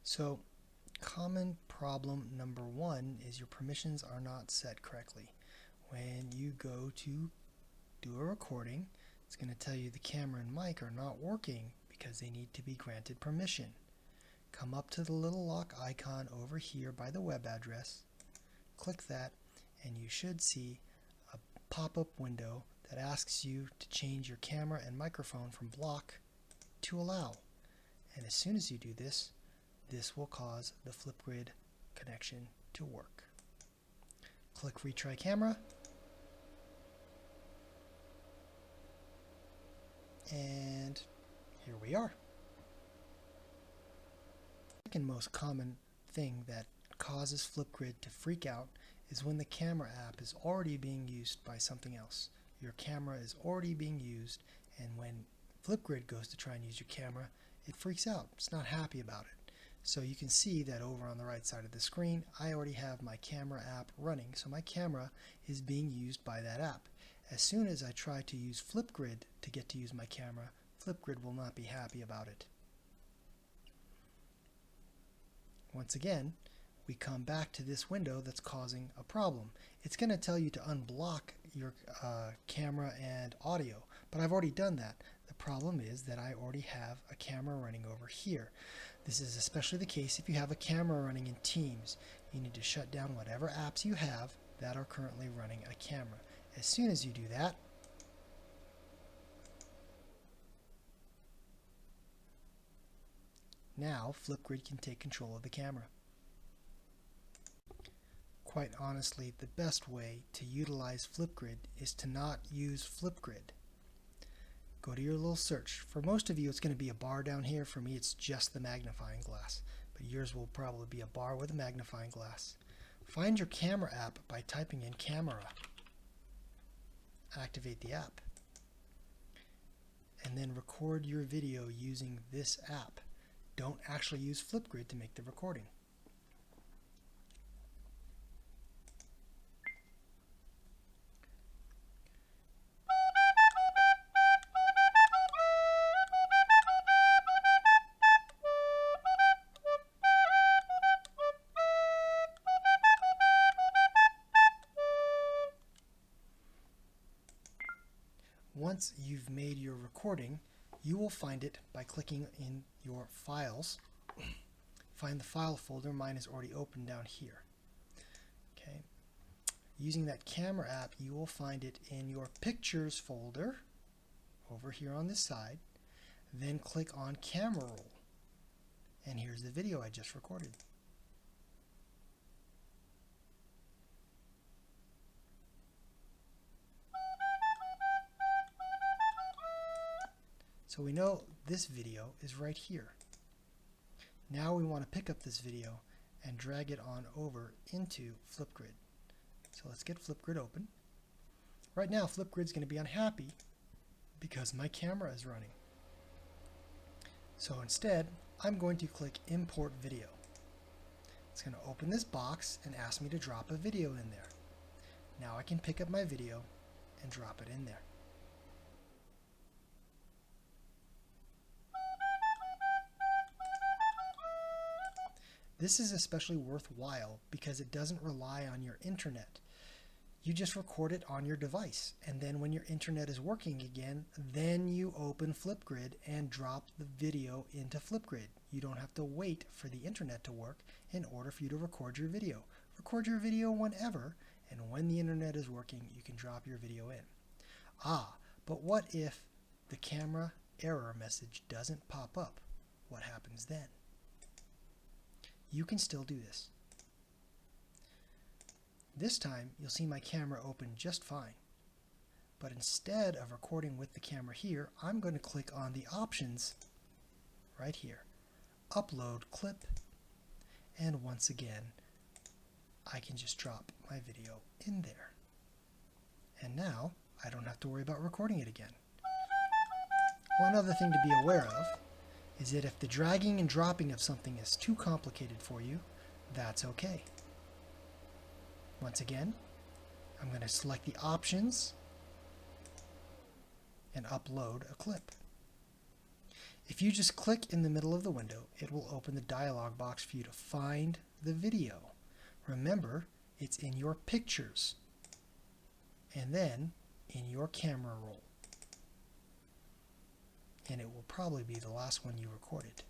So, common problem number one is your permissions are not set correctly. When you go to do a recording, it's going to tell you the camera and mic are not working because they need to be granted permission. Come up to the little lock icon over here by the web address, click that, and you should see a pop-up window that asks you to change your camera and microphone from block to allow. And as soon as you do this, this will cause the Flipgrid connection to work. Click Retry Camera, and here we are. The second most common thing that causes Flipgrid to freak out is when the camera app is already being used by something else. Your camera is already being used, and when Flipgrid goes to try and use your camera, it freaks out. It's not happy about it. So you can see that over on the right side of the screen, I already have my camera app running, so my camera is being used by that app. As soon as I try to use Flipgrid to get to use my camera, Flipgrid will not be happy about it. Once again, we come back to this window that's causing a problem. It's going to tell you to unblock your camera and audio, but I've already done that. The problem is that I already have a camera running over here. This is especially the case if you have a camera running in Teams. You need to shut down whatever apps you have that are currently running a camera. As soon as you do that, now Flipgrid can take control of the camera. Quite honestly, the best way to utilize Flipgrid is to not use Flipgrid. Go to your little search. For most of you, it's going to be a bar down here. For me, it's just the magnifying glass. But yours will probably be a bar with a magnifying glass. Find your camera app by typing in camera. Activate the app. And then record your video using this app. Don't actually use Flipgrid to make the recording. Once you've made your recording, you will find it by clicking in your files. Find the file folder. Mine is already open down here. Okay. Using that camera app, you will find it in your pictures folder over here on this side. Then click on camera roll. And here's the video I just recorded. So we know this video is right here. Now we want to pick up this video and drag it on over into Flipgrid. So let's get Flipgrid open. Right now Flipgrid's going to be unhappy because my camera is running. So instead, I'm going to click Import Video. It's going to open this box and ask me to drop a video in there. Now I can pick up my video and drop it in there. This is especially worthwhile because it doesn't rely on your internet. You just record it on your device, and then when your internet is working again, then you open Flipgrid and drop the video into Flipgrid. You don't have to wait for the internet to work in order for you to record your video. Record your video whenever, and when the internet is working, you can drop your video in. But what if the camera error message doesn't pop up? What happens then? You can still do this. This time, you'll see my camera open just fine. But instead of recording with the camera here, I'm going to click on the options right here. Upload clip. And once again, I can just drop my video in there. And now, I don't have to worry about recording it again. One other thing to be aware of is that if the dragging and dropping of something is too complicated for you, that's okay. Once again, I'm going to select the options and upload a clip. If you just click in the middle of the window, it will open the dialog box for you to find the video. Remember, it's in your pictures and then in your camera roll. And it will probably be the last one you recorded.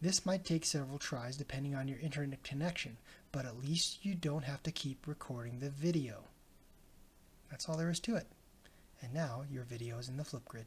This might take several tries depending on your internet connection, but at least you don't have to keep recording the video. That's all there is to it. And now your video is in the Flipgrid.